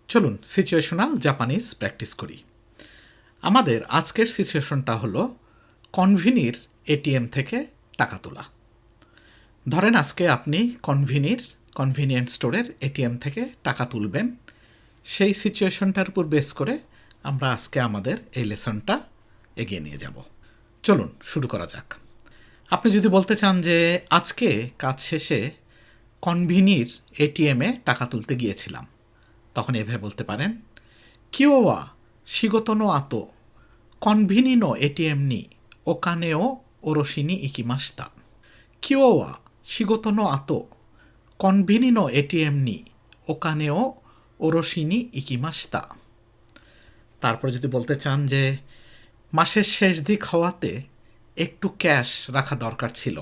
চলুন situational Japanese practice করি। আমাদের আজকের সিচুয়েশনটা হলো কনভিনির এটিএম থেকে টাকা তোলা। ধরেন আজকে আপনি কনভিনিয়েন্ট স্টোরের এটিএম থেকে টাকা তুলবেন। সেই সিচুয়েশনটার উপর বেস করে আমরা আজকে আমাদের এই লেসনটা এগিয়ে নিয়ে যাব। চলুন শুরু করা যাক। আপনি যদি বলতে চান যে আজকে কাজ শেষে কনভিনির এটিএমে টাকা তুলতে গিয়েছিলাম, তখন এভাবে বলতে পারেন, কিওয়া শিগোতো নো আতো কনভিনি নো এটিএম নি ওকানে ও ওরোশি ni ইকিমাশিতা। কিওয়া শিগোতো নো আতো কনভিনি নো এটিএম নি ওকানে ও ওরোশি ni ইকিমাশিতা। তারপরে যদি বলতে চান যে মাসের শেষ দিক হওয়াতে একটু ক্যাশ রাখা দরকার ছিল,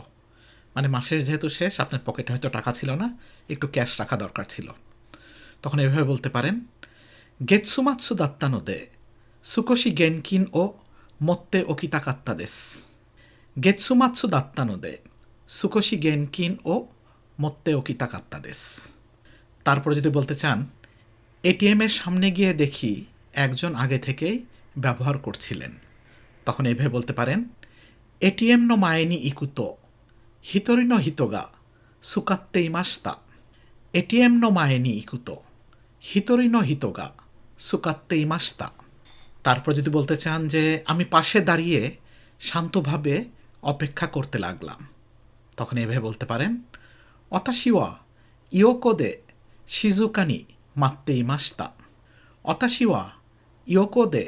মানে মাসের যেহেতু শেষ, আপনার পকেটে হয়তো টাকা ছিল না, একটু ক্যাশ রাখা দরকার ছিল, তখন এভাবে বলতে পারেন, গেৎসুমাৎসু দাত্তা নোদে সুকোশি গেনকিন ও মোত্তে ওকিতাকাত্তা দেস। গেৎসুমাৎসু দাত্তা নোদে সুকোশি গেনকিন ও মোত্তে ওকিতাকাত্তা দেস। তারপরে যদি বলতে চান, এটিএমের সামনে গিয়ে দেখি একজন আগে থেকেই ব্যবহার করছিলেন, তখন এভাবে বলতে পারেন, এটিএম নো মায়েনি ইকুতো হিতরি নো হিতোগা সুকাত্তে ইমাশিতা। এটিএম নো মায়েনি ইকুতো হিতরি নো হিতোগা সুকাত্তে ইমাশিতা। তারপর যদি বলতে চান যে আমি পাশে দাঁড়িয়ে শান্তভাবে অপেক্ষা করতে লাগলাম, তখন এভাবে বলতে পারেন, অতাশিওয়া ইয়োকোদে শিজুকানি মাত্তে ইমাশিতা। অতাশিওয়া ইয়োকোদে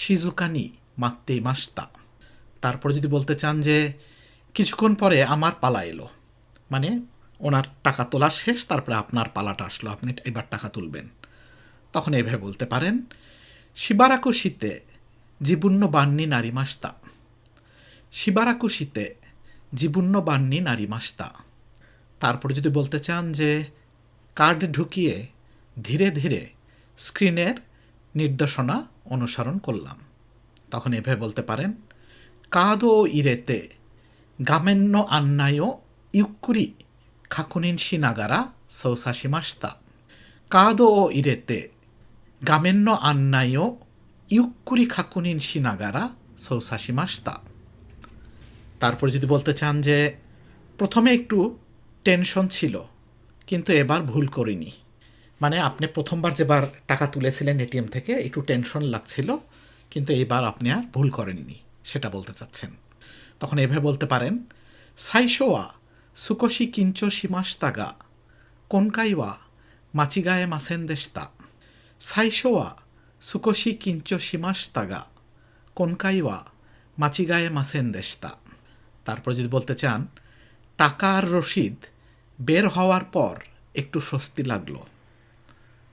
শিজুকানি মাত্তে ইমাশিতা। তারপর যদি বলতে চান যে কিছুক্ষণ পরে আমার পালা এলো, মানে ওনার টাকা তোলা শেষ, তারপরে আপনার পালাটা আসলো, আপনি এবার টাকা তুলবেন, তখন এইভাবে বলতে পারেন, শিবারাকু শীতে জিবুন্ন বান্নি নারিমাশিতা। শিবারাকু শীতে জিবুন্ন বান্নি নারিমাশিতা। তারপরে যদি বলতে চান যে কার্ড ঢুকিয়ে ধীরে ধীরে স্ক্রিনের নির্দেশনা অনুসরণ করলাম, তখন এভাবে বলতে পারেন, কাদো ইরেতে গামেন্ন আন্নায়ো ইউক্কুরি খাকুনিন শিনাগারা সৌসাশিমাশিতা। কাদো ইরেতে গামেন্ন আন্নায়ো ইউক্কুরি খাকুনিন শিনাগারা সৌসাশিমাশিতা। তারপর যদি বলতে চান যে প্রথমে একটু টেনশন ছিল, কিন্তু এবার ভুল করিনি, মানে আপনি প্রথমবার যেবার টাকা তুলেছিলেন এটিএম থেকে একটু টেনশন লাগছিল, কিন্তু এইবার আপনি আর ভুল করেননি, সেটা বলতে চাচ্ছেন, তখন এভাবে বলতে পারেন, সাইশোয়া সুকোশি কিঞ্চো শিমাশিতা গা কোনকাইওয়া মাচিগায়ে মাসেন দেশিতা। সাইশোয়া সুকোশি কিঞ্চো শিমাশিতা গা কোনকাইওয়া মাচিগায়ে মাসেন দেশিতা। তারপর যদি বলতে চান, টাকা আর রসিদ বের হওয়ার পর একটু স্বস্তি লাগলো,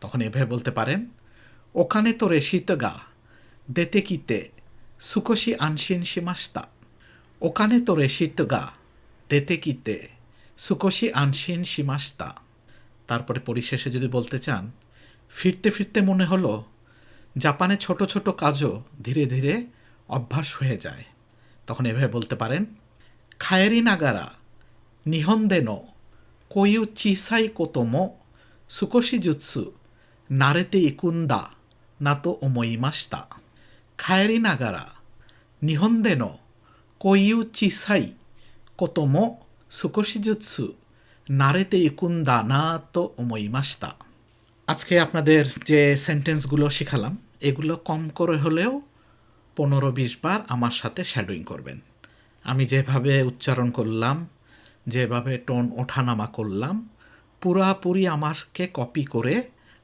তখন এভাবে বলতে পারেন, ওখানে তো রেশিত গা দেতে কিতে সুকোশি আনশিন শিমাশিতা। ওখানে তো রেশিত গা দেতে কিতে সুকোশি আনশিন শিমাশিতা। তারপরে পরিশেষে যদি বলতে চান, ফিরতে ফিরতে মনে হলো জাপানে ছোট ছোট কাজও ধীরে ধীরে অভ্যাস হয়ে যায়, তখন এভাবে বলতে পারেন, খায়েরি নাগারা নিহন্দেনো কোয়ু চিসাই কোতোমো সুকোশি জুৎসু নারেতে ইকুন্দা নাতো ওমোইমাশিতা। খায়েরি নাগারা নিহন্দেনো কোয়ু চিসাই কোতোমো সুকোশি জুৎসু নারেতে ইকুন্দা নাতো ওমোইমাশিতা। আজকে আপনাদের যে সেন্টেন্সগুলো শেখালাম, এগুলো কম করে হলেও 15-20 বার আমার সাথে শ্যাডোয়িং করবেন। আমি যেভাবে উচ্চারণ করলাম, যেভাবে টোন ওঠানামা করলাম, পুরাপুরি আমাকে কপি করে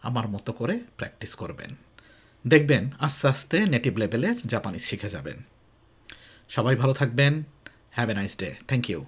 আমার মতো করে প্র্যাকটিস করবেন। দেখবেন আস্তে আস্তে নেটিভ লেভেলের জাপানিজ শিখে যাবেন। সবাই ভালো থাকবেন। Have a nice day. Thank you.